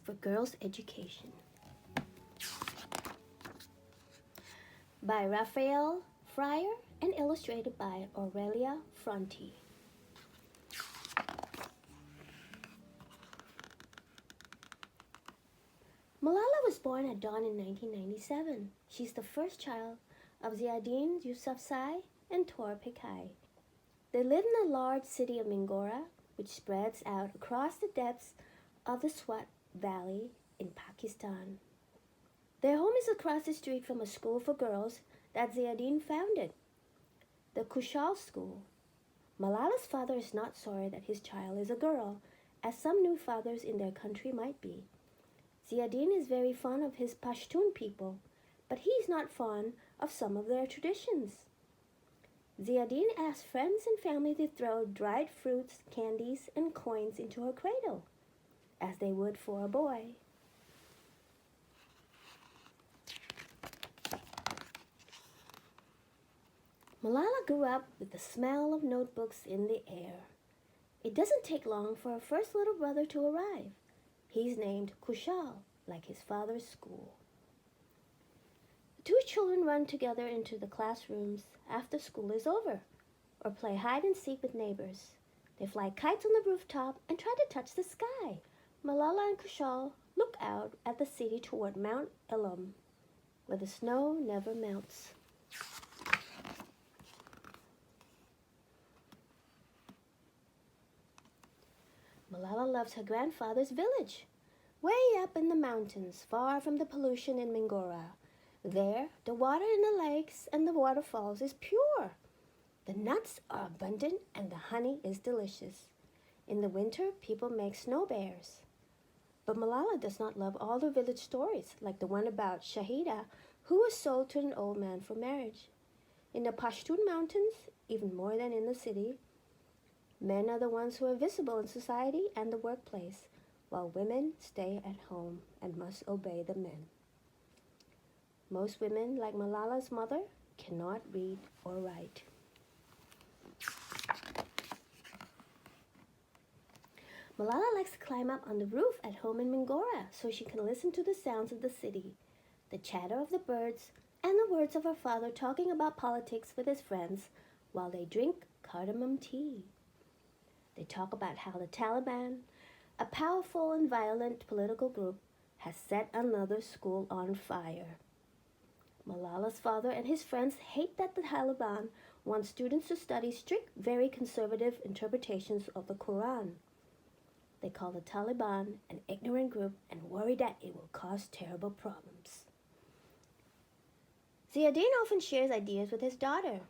for Girls' Education by Raphael Fryer and illustrated by Aurelia Fronti. Malala was born at dawn in 1997. She's the first child of Ziauddin Yousafzai and Tor Pichai. They live in the large city of Mingora, which spreads out across the depths of the Swat Valley in Pakistan. Their home is across the street from a school for girls that Ziauddin founded, the Kushal School. Malala's father is not sorry that his child is a girl, as some new fathers in their country might be. Ziauddin is very fond of his Pashtun people, but he's not fond of some of their traditions. Ziauddin asked friends and family to throw dried fruits, candies, and coins into her cradle, as they would for a boy. Malala grew up with the smell of notebooks in the air. It doesn't take long for her first little brother to arrive. He's named Kushal, like his father's school. The two children run together into the classrooms after school is over, or play hide and seek with neighbors. They fly kites on the rooftop and try to touch the sky. Malala and Kushal look out at the city toward Mount Aloud, where the snow never melts. Malala loves her grandfather's village, way up in the mountains, far from the pollution in Mingora. There, the water in the lakes and the waterfalls is pure. The nuts are abundant and the honey is delicious. In the winter, people make snow bears. But Malala does not love all the village stories, like the one about Shahida, who was sold to an old man for marriage. In the Pashtun mountains, even more than in the city, men are the ones who are visible in society and the workplace, while women stay at home and must obey the men. Most women, like Malala's mother, cannot read or write. Malala likes to climb up on the roof at home in Mingora so she can listen to the sounds of the city, the chatter of the birds, and the words of her father talking about politics with his friends while they drink cardamom tea. They talk about how the Taliban, a powerful and violent political group, has set another school on fire. Malala's father and his friends hate that the Taliban want students to study strict, very conservative interpretations of the Quran. They call the Taliban an ignorant group and worry that it will cause terrible problems. Ziauddin often shares ideas with his daughter.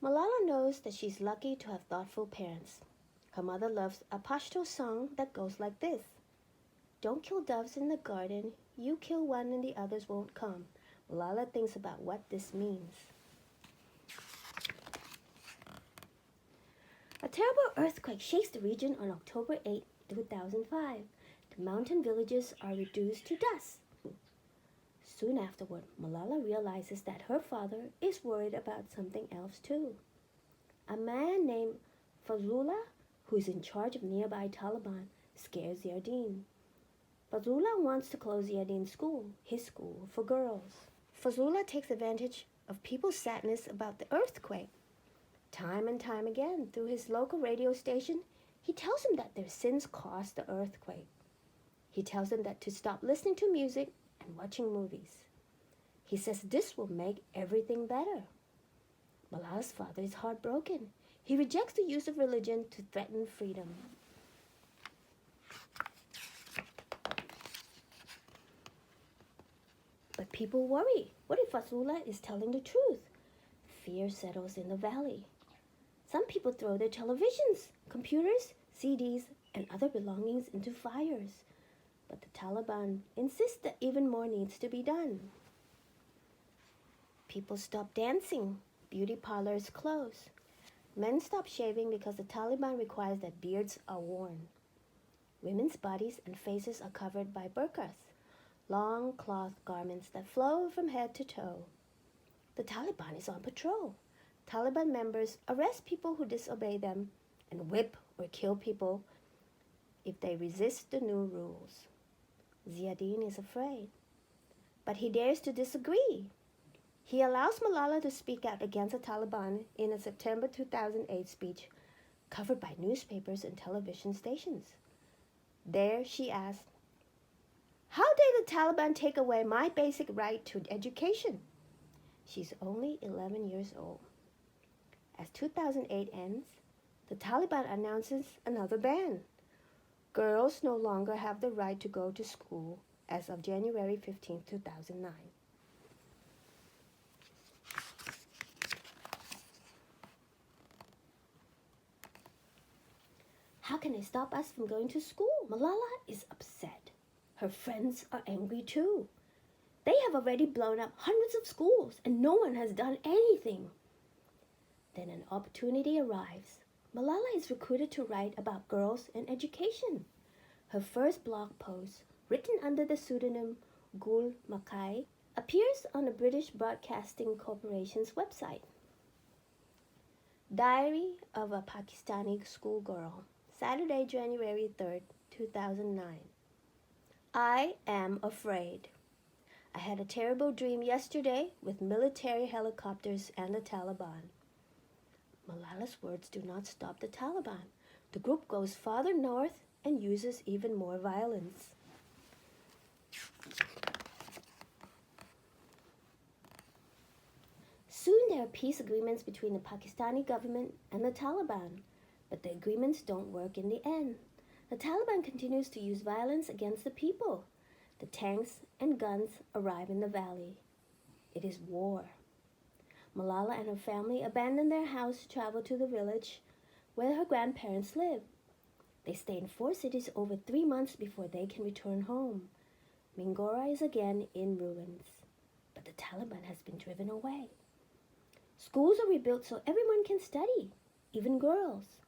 Malala knows that she's lucky to have thoughtful parents. Her mother loves a Pashto song that goes like this. Don't kill doves in the garden. You kill one and the others won't come. Malala thinks about what this means. A terrible earthquake shakes the region on October 8, 2005. The mountain villages are reduced to dust. Soon afterward, Malala realizes that her father is worried about something else too. A man named Fazlullah, who is in charge of nearby Taliban, scares Ziauddin. Fazlullah wants to close Ziauddin's school, his school for girls. Fazlullah takes advantage of people's sadness about the earthquake. Time and time again, through his local radio station, he tells them that their sins caused the earthquake. He tells them that to stop listening to music and watching movies. He says this will make everything better. Malala's father is heartbroken. He rejects the use of religion to threaten freedom. But people worry. What if Fazlullah is telling the truth? Fear settles in the valley. Some people throw their televisions, computers, CDs, and other belongings into fires. But the Taliban insist that even more needs to be done. People stop dancing. Beauty parlors close. Men stop shaving because the Taliban requires that beards are worn. Women's bodies and faces are covered by burqas, long cloth garments that flow from head to toe. The Taliban is on patrol. Taliban members arrest people who disobey them and whip or kill people if they resist the new rules. Ziauddin is afraid, but he dares to disagree. He allows Malala to speak out against the Taliban in a September 2008 speech covered by newspapers and television stations. There she asked, "How did the Taliban take away my basic right to education?" She's only 11 years old. As 2008 ends, the Taliban announces another ban. Girls no longer have the right to go to school as of January 15, 2009. How can they stop us from going to school? Malala is upset. Her friends are angry too. They have already blown up hundreds of schools and no one has done anything. Then an opportunity arrives. Malala is recruited to write about girls and education. Her first blog post, written under the pseudonym Gul Makai, appears on the British Broadcasting Corporation's website. Diary of a Pakistani Schoolgirl, Saturday, January 3rd, 2009. I am afraid. I had a terrible dream yesterday with military helicopters and the Taliban. Malala's words do not stop the Taliban. The group goes farther north and uses even more violence. Soon there are peace agreements between the Pakistani government and the Taliban, but the agreements don't work in the end. The Taliban continues to use violence against the people. The tanks and guns arrive in the valley. It is war. Malala and her family abandon their house to travel to the village where her grandparents live. They stay in 4 cities over 3 months before they can return home. Mingora is again in ruins, but the Taliban has been driven away. Schools are rebuilt so everyone can study, even girls.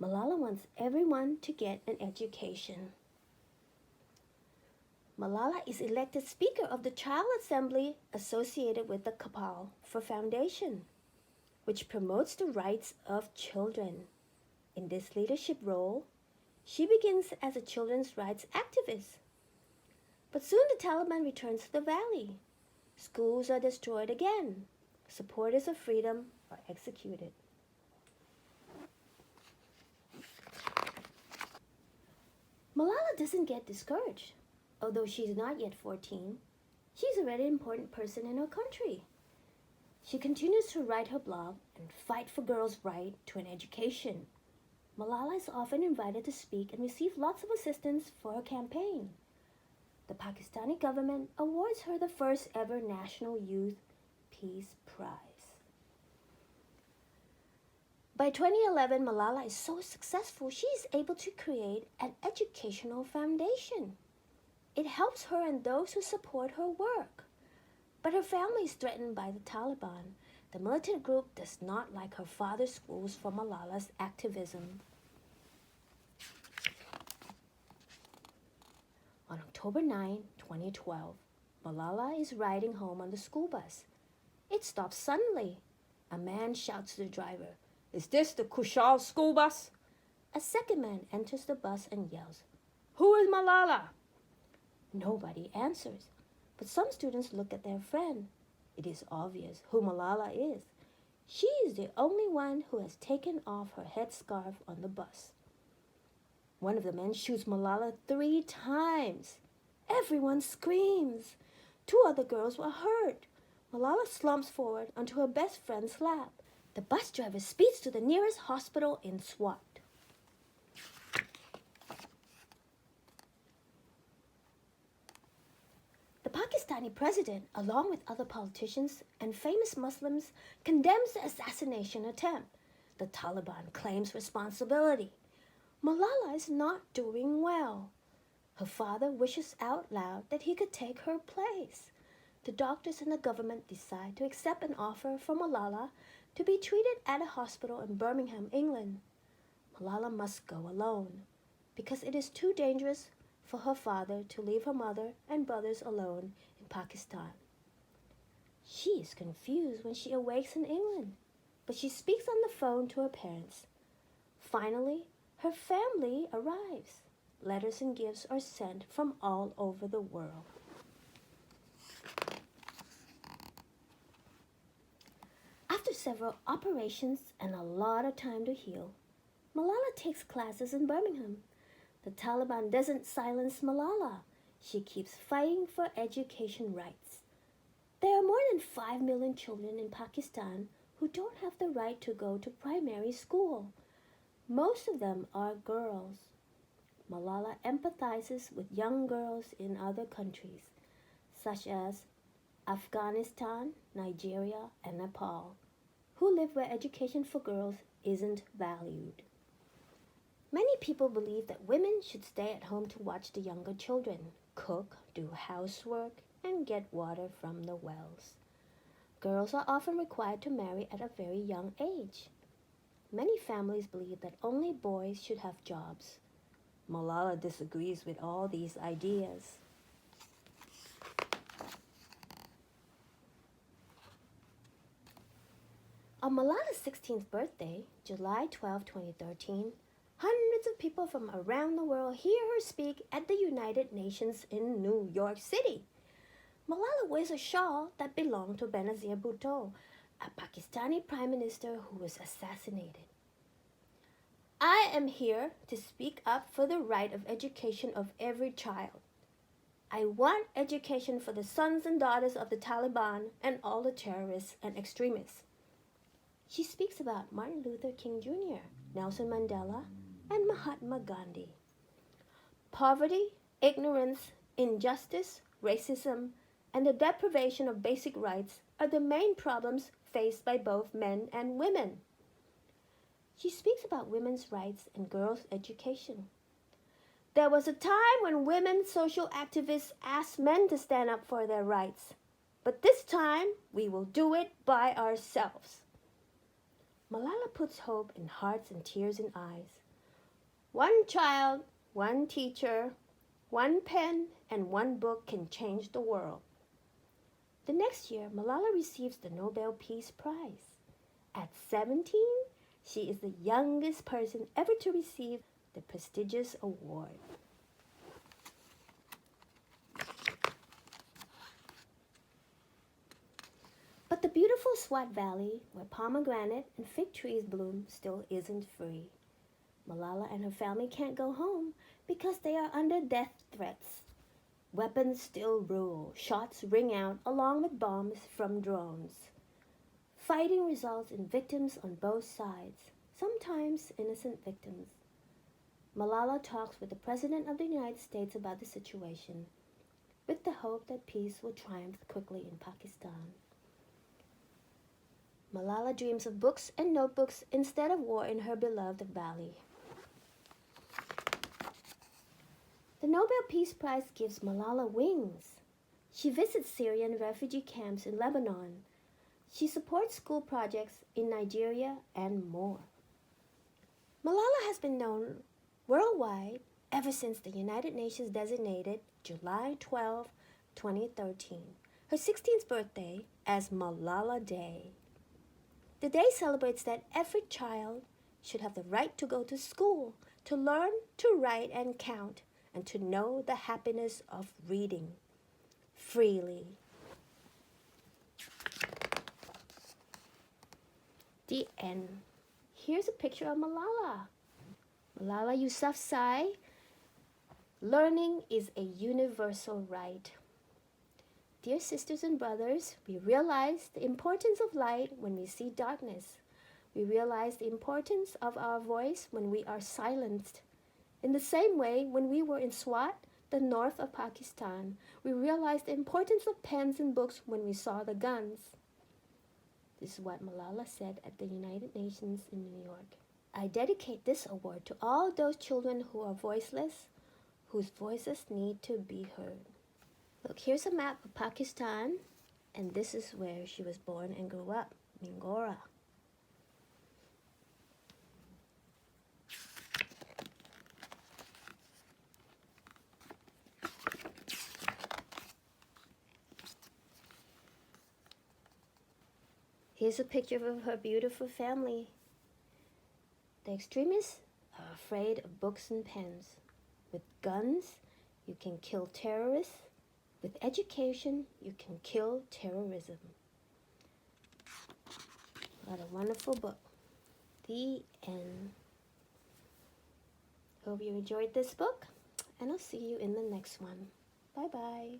Malala wants everyone to get an education. Malala is elected Speaker of the Child Assembly associated with the Cabal for Foundation, which promotes the rights of children. In this leadership role, she begins as a children's rights activist. But soon the Taliban returns to the valley. Schools are destroyed again. Supporters of freedom are executed. Malala doesn't get discouraged. Although she's not yet 14, she's already an important person in her country. She continues to write her blog and fight for girls' right to an education. Malala is often invited to speak and receive lots of assistance for her campaign. The Pakistani government awards her the first ever National Youth Peace Prize. By 2011, Malala is so successful she is able to create an educational foundation. It helps her and those who support her work. But her family is threatened by the Taliban. The militant group does not like her father's schools for Malala's activism. On October 9, 2012, Malala is riding home on the school bus. It stops suddenly. A man shouts to the driver, "Is this the Kushal school bus?" A second man enters the bus and yells, "Who is Malala?" Nobody answers, but some students look at their friend. It is obvious who Malala is. She is the only one who has taken off her headscarf on the bus. One of the men shoots Malala 3 times. Everyone screams. 2 other girls were hurt. Malala slumps forward onto her best friend's lap. The bus driver speeds to the nearest hospital in Swat. The Pakistani president, along with other politicians and famous Muslims, condemns the assassination attempt. The Taliban claims responsibility. Malala is not doing well. Her father wishes out loud that he could take her place. The doctors and the government decide to accept an offer from Malala to be treated at a hospital in Birmingham, England. Malala must go alone because it is too dangerous for her father to leave her mother and brothers alone in Pakistan. She is confused when she awakes in England, but she speaks on the phone to her parents. Finally, her family arrives. letters and gifts are sent from all over the world. After several operations and a lot of time to heal, Malala takes classes in Birmingham. The Taliban doesn't silence Malala. She keeps fighting for education rights. There are more than 5 million children in Pakistan who don't have the right to go to primary school. Most of them are girls. Malala empathizes with young girls in other countries, such as Afghanistan, Nigeria, and Nepal, who live where education for girls isn't valued. Many people believe that women should stay at home to watch the younger children, cook, do housework, and get water from the wells. Girls are often required to marry at a very young age. Many families believe that only boys should have jobs. Malala disagrees with all these ideas. On Malala's 16th birthday, July 12, 2013, hundreds of people from around the world hear her speak at the United Nations in New York City. Malala wears a shawl that belonged to Benazir Bhutto, a Pakistani prime minister who was assassinated. I am here to speak up for the right of education of every child. I want education for the sons and daughters of the Taliban and all the terrorists and extremists. She speaks about Martin Luther King Jr., Nelson Mandela, and Mahatma Gandhi. Poverty, ignorance, injustice, racism, and the deprivation of basic rights are the main problems faced by both men and women. She speaks about women's rights and girls' education. There was a time when women social activists asked men to stand up for their rights, but this time we will do it by ourselves. Malala puts hope in hearts and tears in eyes. One child, one teacher, one pen, and one book can change the world. The next year, Malala receives the Nobel Peace Prize. At 17, she is the youngest person ever to receive the prestigious award. But the beautiful Swat Valley, where pomegranate and fig trees bloom, still isn't free. Malala and her family can't go home because they are under death threats. Weapons still rule. Shots ring out along with bombs from drones. Fighting results in victims on both sides, sometimes innocent victims. Malala talks with the President of the United States about the situation, with the hope that peace will triumph quickly in Pakistan. Malala dreams of books and notebooks instead of war in her beloved valley. The Nobel Peace Prize gives Malala wings. She visits Syrian refugee camps in Lebanon. She supports school projects in Nigeria and more. Malala has been known worldwide ever since the United Nations designated July 12, 2013, her 16th birthday, as Malala Day. The day celebrates that every child should have the right to go to school, to learn, to write and count, and to know the happiness of reading freely. The end. Here's a picture of Malala. Malala Yousafzai. Learning is a universal right. Dear sisters and brothers, we realize the importance of light when we see darkness. We realize the importance of our voice when we are silenced. In the same way, when we were in Swat, the north of Pakistan, we realized the importance of pens and books when we saw the guns. This is what Malala said at the United Nations in New York. I dedicate this award to all those children who are voiceless, whose voices need to be heard. Look, here's a map of Pakistan, and this is where she was born and grew up, Mingora. Here's a picture of her beautiful family. The extremists are afraid of books and pens. With guns, you can kill terrorists. With education, you can kill terrorism. What a wonderful book. The end. Hope you enjoyed this book, and I'll see you in the next one. Bye-bye.